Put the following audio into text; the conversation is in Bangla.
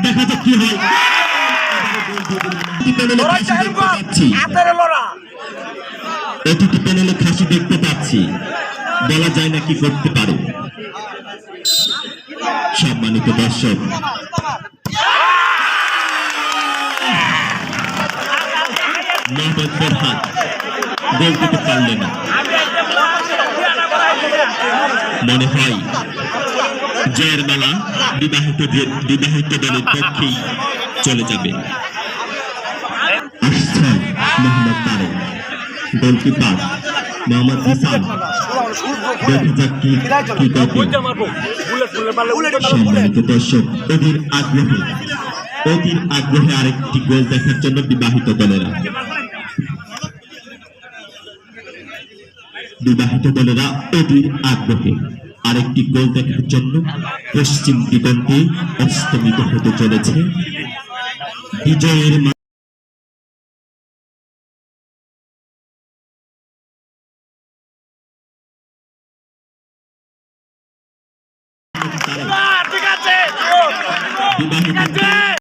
দেখা যাক কি হয়। অতিথি প্যানেলে খাসি দেখতে পাচ্ছি, বলা যায় না কি করতে পারে। সম্মানিত দর্শক, মোহাম্মদ ফরহাদ গোল দিতে পারলেন না। মনে হয় জয়ের মেলা বিবাহিত দলের পক্ষেই চলে যাবে। আসছেন মোহাম্মদ তারেক, গোলকিপার মোহাম্মদ হিসান। দেখা যাক কি করবে। সম্মানিত দর্শক, অধীর আগ্রহে আরেকটি গোল দেখার জন্য বিবাহিত দলেরা অধীর আগ্রহে আরেকটি গোল দেখার জন্য পশ্চিম দিগন্তে অস্তমিত হতে চলেছে বিজয়ের বিবাহিত